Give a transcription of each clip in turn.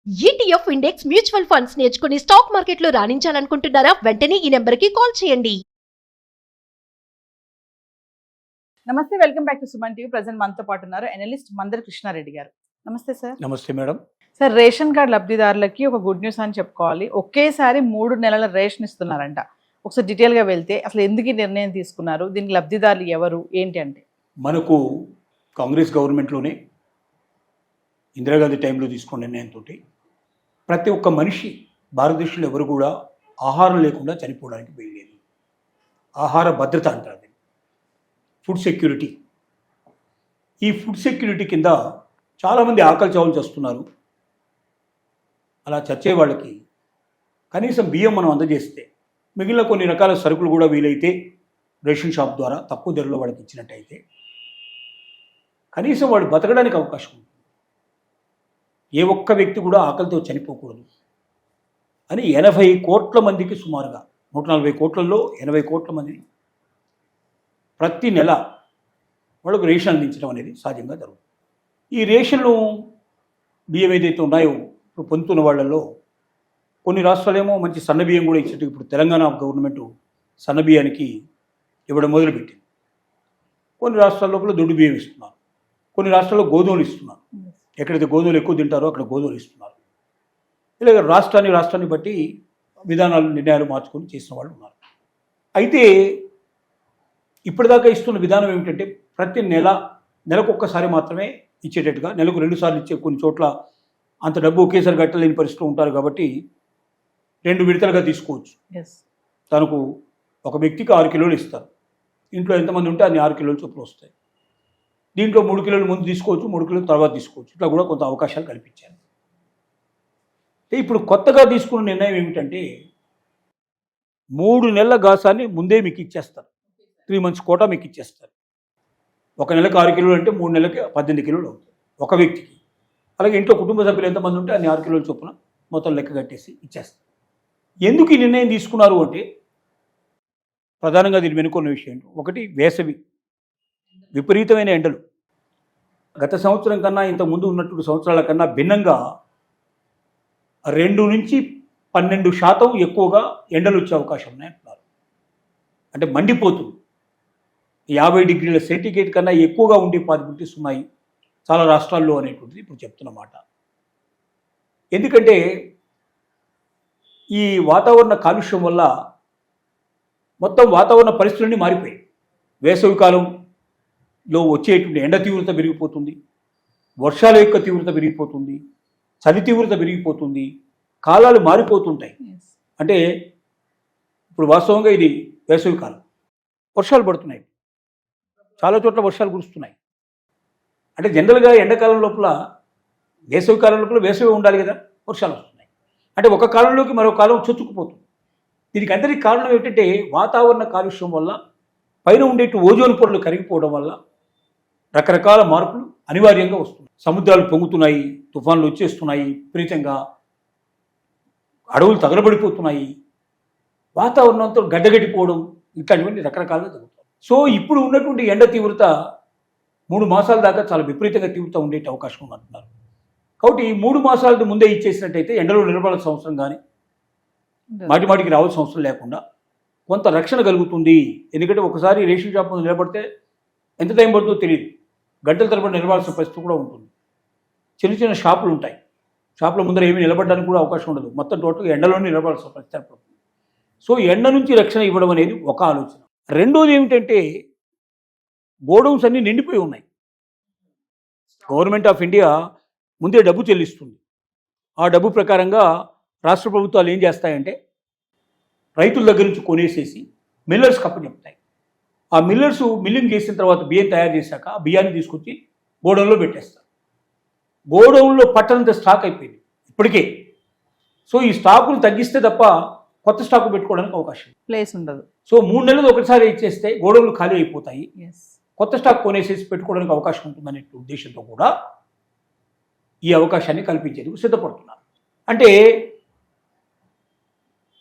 ETF index mutual funds నేర్చుకుని stock మార్కెట్లో రాణించాలనుకుంటున్నారా? వెంటనే ఈ నెంబర్కి కాల్ చేయండి. నమస్తే, welcome back to Suman TV. Present మనతో పాటు ఉన్నారు అనలిస్ట్ మందర్ కృష్ణారెడ్డి గారు. నమస్తే సార్. నమస్తే మేడం. సార్, రేషన్ కార్డు లబ్ధిదారులకి ఒక గుడ్ న్యూస్ అని చెప్పుకోవాలి. ఒకేసారి 3 నెలల రేషన్ ఇస్తున్నారంట. ఒకసారి డీటెయిల్గా వెళ్తే అసలు ఎందుకు ఈ నిర్ణయం తీసుకున్నారు, దీనికి లబ్ధిదారులు ఎవరు ఏంటి అంటే? మనకు కాంగ్రెస్ గవర్నమెంట్లోనే ఇందిరాగాంధీ టైంలో తీసుకున్న నిర్ణయంతో ప్రతి ఒక్క మనిషి భారతదేశంలో ఎవరు కూడా ఆహారం లేకుండా చనిపోవడానికి వీల్లేదు. ఆహార భద్రత అంటారు, ఫుడ్ సెక్యూరిటీ. ఈ ఫుడ్ సెక్యూరిటీ కింద చాలామంది ఆకలి చావులు చేస్తున్నారు. అలా చచ్చే వాళ్ళకి కనీసం బియ్యం మనం అందజేస్తే మిగిలిన కొన్ని రకాల సరుకులు కూడా వీలైతే రేషన్ షాప్ ద్వారా తక్కువ ధరలో వాళ్ళకి ఇచ్చినట్టయితే కనీసం వాడు బతకడానికి అవకాశం ఉంది. ఏ ఒక్క వ్యక్తి కూడా ఆకలితో చనిపోకూడదు అని 80 కోట్ల మందికి, సుమారుగా 140 కోట్లలో 80 కోట్ల మందిని ప్రతి నెల వాళ్ళకు రేషన్ అందించడం అనేది సహజంగా జరుగుతుంది. ఈ రేషన్లు బియ్యం ఏదైతే ఉన్నాయో ఇప్పుడు పొందుతున్న వాళ్ళల్లో కొన్ని రాష్ట్రాలేమో మంచి సన్న బియ్యం కూడా ఇచ్చేట్టు ఇప్పుడు తెలంగాణ గవర్నమెంట్ సన్న బియ్యానికి ఇవ్వడం మొదలుపెట్టింది. కొన్ని రాష్ట్రాల లోపల దొడ్డు బియ్యం ఇస్తున్నారు, కొన్ని రాష్ట్రాల్లో గోధుమలు ఇస్తున్నారు. ఎక్కడైతే గోధుమలు ఎక్కువ తింటారో అక్కడ గోధుమలు ఇస్తున్నారు. ఇలాగ రాష్ట్రాన్ని బట్టి విధానాలు, నిర్ణయాలు మార్చుకొని చేసిన వాళ్ళు ఉన్నారు. అయితే ఇప్పటిదాకా ఇస్తున్న విధానం ఏమిటంటే ప్రతి నెలకు ఒక్కసారి మాత్రమే ఇచ్చేటట్టుగా, నెలకు 2 సార్లు ఇచ్చే, కొన్ని చోట్ల అంత డబ్బు ఒకేసారి కట్టలేని పరిస్థితిలో ఉంటారు కాబట్టి 2 విడతలుగా తీసుకోవచ్చు. తనకు ఒక వ్యక్తికి 6 కిలోలు ఇస్తారు. ఇంట్లో ఎంతమంది ఉంటే అన్ని 6 కిలోలు చొప్పులు వస్తాయి. దీంట్లో 3 కిలోలు ముందు తీసుకోవచ్చు, 3 కిలోలు తర్వాత తీసుకోవచ్చు. ఇట్లా కూడా కొంత అవకాశాలు కల్పించారు. ఇప్పుడు కొత్తగా తీసుకున్న నిర్ణయం ఏమిటంటే 3 నెలల గాసాన్ని ముందే మీకు ఇచ్చేస్తారు. 3 మంత్స్ కోటా మీకు ఇచ్చేస్తారు. ఒక నెలకు 6 కిలోలు అంటే 3 నెలలకి 18 కిలోలు అవుతుంది ఒక వ్యక్తికి. అలాగే ఇంట్లో కుటుంబ సభ్యులు ఎంతమంది ఉంటే అన్ని 6 కిలోల చొప్పున మొత్తం లెక్క కట్టేసి ఇచ్చేస్తారు. ఎందుకు ఈ నిర్ణయం తీసుకున్నారు అంటే ప్రధానంగా దీని వెనుకున్న విషయం ఏంటి? ఒకటి, వేసవి, విపరీతమైన ఎండలు. గత సంవత్సరం కన్నా, ఇంతకుముందు ఉన్నటువంటి సంవత్సరాల కన్నా భిన్నంగా 2 నుంచి 12% ఎక్కువగా ఎండలు వచ్చే అవకాశం ఉన్నాయంటున్నారు. అంటే మండిపోతుంది. 50 డిగ్రీల సెంటిగ్రేడ్ కన్నా ఎక్కువగా ఉండే పాసిబిలిటీస్ ఉన్నాయి చాలా రాష్ట్రాల్లో అనేటువంటిది ఇప్పుడు చెప్తున్న మాట. ఎందుకంటే ఈ వాతావరణ కాలుష్యం వల్ల మొత్తం వాతావరణ పరిస్థితులన్నీ మారిపోయాయి. వేసవి కాలంలో వచ్చేటువంటి ఎండ తీవ్రత పెరిగిపోతుంది, వర్షాల యొక్క తీవ్రత పెరిగిపోతుంది, చలి తీవ్రత పెరిగిపోతుంది, కాలాలు మారిపోతుంటాయి. అంటే ఇప్పుడు వాస్తవంగా ఇది వేసవి కాలం, వర్షాలు పడుతున్నాయి, చాలా చోట్ల వర్షాలు కురుస్తున్నాయి. అంటే జనరల్గా ఎండాకాలం లోపల, వేసవి కాలం లోపల వేసవి ఉండాలి కదా, వర్షాలు వస్తున్నాయి. అంటే ఒక కాలంలోకి మరో కాలం చొచ్చుకుపోతుంది. దీనికి అందరికీ కారణం ఏమిటంటే వాతావరణ కాలుష్యం వల్ల పైన ఉండేటి ఓజోన్ పొరలు కరిగిపోవడం వల్ల రకరకాల మార్పులు అనివార్యంగా వస్తున్నాయి. సముద్రాలు పొంగుతున్నాయి, తుఫాన్లు వచ్చేస్తున్నాయి, విపరీతంగా అడవులు తగలబడిపోతున్నాయి, వాతావరణంతో గడ్డగట్టిపోవడం, ఇట్లాంటివన్నీ రకరకాలుగా జరుగుతాయి. సో ఇప్పుడు ఉన్నటువంటి ఎండ తీవ్రత 3 మాసాల దాకా చాలా విపరీతంగా తీవ్రత ఉండే అవకాశం ఉందంటున్నారు. కాబట్టి 3 మాసాలది ముందే ఇచ్చేసినట్టయితే ఎండలో నిలబడాల్సిన అవసరం కానీ, మాటిమాటికి రావాల్సిన అవసరం లేకుండా కొంత రక్షణ కలుగుతుంది. ఎందుకంటే ఒకసారి రేషన్ షాప్ ముందు నిలబడితే ఎంత టైం పడుతుందో తెలియదు, గంటల తరబడి నిలబడాల్సిన పరిస్థితి కూడా ఉంటుంది. చిన్న చిన్న షాపులు ఉంటాయి, షాపుల ముందర ఏమీ నిలబడడానికి కూడా అవకాశం ఉండదు, మొత్తం టోటల్గా ఎండలోనే నిలబడాల్సిన పరిస్థితి ఏర్పడుతుంది. సో ఎండ నుంచి రక్షణ ఇవ్వడం అనేది ఒక ఆలోచన. రెండోది ఏమిటంటే గోడౌన్స్ అన్నీ నిండిపోయి ఉన్నాయి. గవర్నమెంట్ ఆఫ్ ఇండియా ముందే డబ్బు చెల్లిస్తుంది. ఆ డబ్బు ప్రకారంగా రాష్ట్ర ప్రభుత్వాలు ఏం చేస్తాయంటే రైతుల దగ్గర నుంచి కొనేసేసి మిల్లర్స్కి అప్పచెప్తాయి. ఆ మిల్లర్స్ మిల్లింగ్ చేసిన తర్వాత బియ్యం తయారు చేశాక ఆ బియ్యాన్ని తీసుకొచ్చి గోడౌన్లో పెట్టేస్తారు. గోడౌన్లో పట్టనంత స్టాక్ అయిపోయింది ఇప్పటికే. సో ఈ స్టాకులు తగ్గిస్తే తప్ప కొత్త స్టాకు పెట్టుకోవడానికి అవకాశం ప్లేస్ ఉండదు. సో 3 నెలలు ఒకసారి ఇచ్చేస్తే గోడౌన్లు ఖాళీ అయిపోతాయి, కొత్త స్టాక్ కొనేసేసి పెట్టుకోవడానికి అవకాశం ఉంటుందనే ఉద్దేశంతో కూడా ఈ అవకాశాన్ని కల్పించేందుకు సిద్ధపడుతున్నారు. అంటే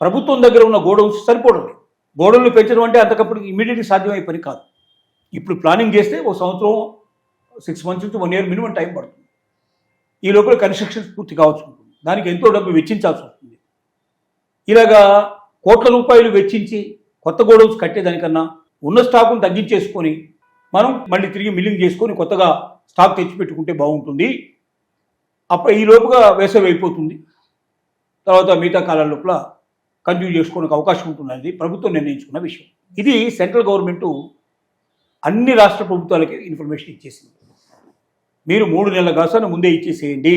ప్రభుత్వం దగ్గర ఉన్న గోడౌన్స్ సరిపోవడం లేదు. గోడౌన్లు పెంచడం అంటే అంతకప్పుడు ఇమీడియట్గా సాధ్యమయ్యే పని కాదు. ఇప్పుడు ప్లానింగ్ చేస్తే ఒక సంవత్సరం, 6 మంత్స్ నుంచి 1 ఇయర్ మినిమం టైం పడుతుంది. ఈ లోపల కన్స్ట్రక్షన్స్ పూర్తి కావచ్చు ఉంటుంది. దానికి ఎంతో డబ్బు వెచ్చించాల్సి వస్తుంది. ఇలాగా కోట్ల రూపాయలు వెచ్చించి కొత్త గోడౌన్స్ కట్టేదానికన్నా ఉన్న స్టాకును తగ్గించేసుకొని మనం మళ్ళీ తిరిగి మిల్లింగ్ చేసుకొని కొత్తగా స్టాక్ తెచ్చిపెట్టుకుంటే బాగుంటుంది. అప్పుడు ఈ లోపుగా వేసవి అయిపోతుంది, తర్వాత మిగతా కాలం లోపల కంటిన్యూ చేసుకోవడానికి అవకాశం ఉంటుందనేది ప్రభుత్వం నిర్ణయించుకున్న విషయం. ఇది సెంట్రల్ గవర్నమెంటు అన్ని రాష్ట్ర ప్రభుత్వాలకి ఇన్ఫర్మేషన్ ఇచ్చేసింది. మీరు 3 నెలల గాసాన్ని ముందే ఇచ్చేసేయండి,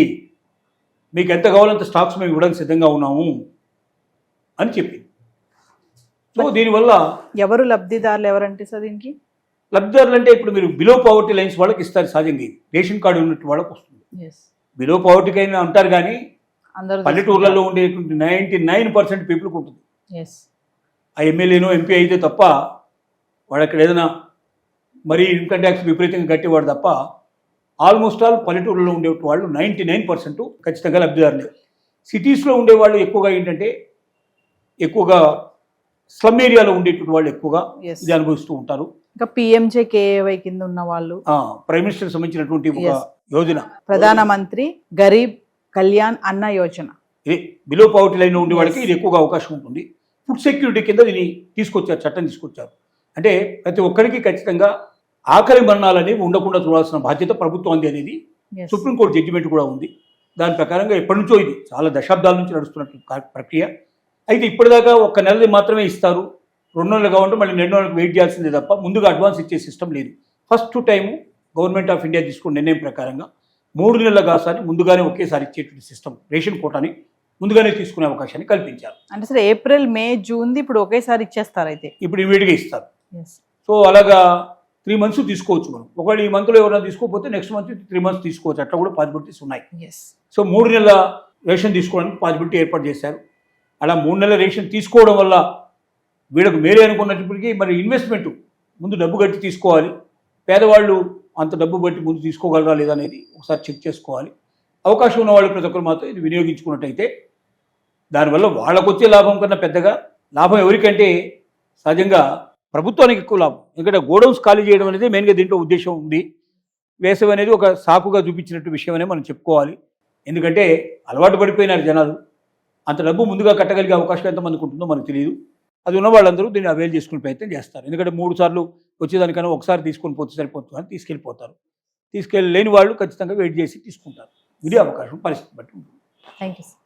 మీకు ఎంత కావాలంత స్టాక్స్ మేము ఇవ్వడానికి సిద్ధంగా ఉన్నాము అని చెప్పింది. సో దీనివల్ల ఎవరు లబ్ధిదారులు ఎవరంటే సార్ దీనికి? లబ్ధిదారులు అంటే ఇప్పుడు మీరు బిలో పావర్టీ లైన్స్ వాళ్ళకి ఇస్తారు సహజంగా, ఇది రేషన్ కార్డు ఉన్నట్టు వాళ్ళకి వస్తుంది. బిలో పావర్టీకి అయినా అంటారు కానీ అందరూ పల్లెటూర్లలో ఉండేటువంటి 99% పీపుల్కి ఉంటుంది. ఆ ఎమ్మెల్యేనో ఎంపీ అయితే తప్ప వాడు అక్కడ ఏదైనా మరీ ఇన్కమ్ ట్యాక్స్ విపరీతంగా కట్టేవాడు తప్ప ఆల్మోస్ట్ ఆల్ పల్లెటూరులో ఉండే వాళ్ళు 99% ఖచ్చితంగా లబ్ధిదారులే. సిటీస్లో ఉండేవాళ్ళు ఎక్కువగా ఏంటంటే ఎక్కువగా స్లమ్ ఏరియాలో ఉండేటువంటి వాళ్ళు ఎక్కువగా ఇది అనుభవిస్తూ ఉంటారు. ఇంకా పిఎంజేకేవై కింద ఉన్న వాళ్ళు, ప్రైమ్ మినిస్టర్ సంబంధించినటువంటి ఒక యోజన ప్రధానమంత్రి గరీబ్ కళ్యాణ్ అన్న యోజన, ఇది బిలో పావర్టీ లైన్లో ఉండే వాళ్ళకి ఇది ఎక్కువగా అవకాశం ఉంటుంది. ఫుడ్ సెక్యూరిటీ కింద దీన్ని తీసుకొచ్చారు, చట్టం తీసుకొచ్చారు. అంటే ప్రతి ఒక్కరికి ఖచ్చితంగా ఆకలి మరణాలనేవి ఉండకుండా చూడాల్సిన బాధ్యత ప్రభుత్వం అనేది సుప్రీంకోర్టు జడ్జిమెంట్ కూడా ఉంది. దాని ప్రకారంగా ఎప్పటి నుంచో ఇది చాలా దశాబ్దాల నుంచి నడుస్తున్నట్టు ప్రక్రియ. అయితే ఇప్పటిదాకా 1 నెలది మాత్రమే ఇస్తారు, 2 నెలలు కావాలంటే మళ్ళీ 2 నెలలకు వెయిట్ చేయాల్సిందే తప్ప ముందుగా అడ్వాన్స్ ఇచ్చే సిస్టమ్ లేదు. First time government of India తీసుకున్న నిర్ణయం ప్రకారంగా 3 నెలల గాసాన్ని ముందుగానే ఒకేసారి ఇచ్చేటువంటి సిస్టమ్, రేషన్ కోటాని ముందుగానే తీసుకునే అవకాశాన్ని కల్పించారు. అంటే సరే ఏప్రిల్ మే జూన్ ఇప్పుడు ఒకేసారి ఇచ్చేస్తారు, అయితే ఇప్పుడు ఇమీడియట్గా ఇస్తారు. సో అలాగా 3 మంత్స్ తీసుకోవచ్చు మనం. ఒకవేళ ఈ మంత్లో ఎవరైనా తీసుకోకపోతే నెక్స్ట్ మంత్ 3 మంత్స్ తీసుకోవచ్చు, అట్లా కూడా పాసిబిలిటీస్ ఉన్నాయి. సో 3 నెలల రేషన్ తీసుకోవడానికి పాసిబిలిటీ ఏర్పాటు చేశారు. అలా 3 నెలల రేషన్ తీసుకోవడం వల్ల వీళ్ళకు మేలే అనుకున్నప్పటికీ మరి ఇన్వెస్ట్మెంట్ ముందు డబ్బు కట్టి తీసుకోవాలి. పేదవాళ్ళు అంత డబ్బు బట్టి ముందు తీసుకోగలరా లేదా అనేది ఒకసారి చెక్ చేసుకోవాలి. అవకాశం ఉన్న వాళ్ళు ప్రతి ఒక్కరు మాత్రం ఇది వినియోగించుకున్నట్టయితే దానివల్ల వాళ్ళకు వచ్చే లాభం కన్నా పెద్దగా లాభం ఎవరికంటే సహజంగా ప్రభుత్వానికి ఎక్కువ లాభం. ఎందుకంటే గోడౌన్స్ ఖాళీ చేయడం అనేది మెయిన్గా దీంట్లో ఉద్దేశం ఉంది. వేసవి అనేది ఒక సాకుగా చూపించినట్టు విషయం అనే మనం చెప్పుకోవాలి. ఎందుకంటే అలవాటు పడిపోయినారు జనాలు, అంత డబ్బు ముందుగా కట్టగలిగే అవకాశం ఎంతమందికి ఉంటుందో మనకు తెలియదు. అది ఉన్న వాళ్ళందరూ దీన్ని అవైల్ చేసుకునే ప్రయత్నం చేస్తారు. ఎందుకంటే 3 సార్లు వచ్చేదానికన్నా ఒకసారి తీసుకొని పోతే సరిపోతుంది అని తీసుకెళ్ళిపోతారు. తీసుకెళ్ళలేని వాళ్ళు ఖచ్చితంగా వెయిట్ చేసి తీసుకుంటారు. ఇది అవకాశం పరిస్థితి బట్టి ఉంటుంది. Thank you sir.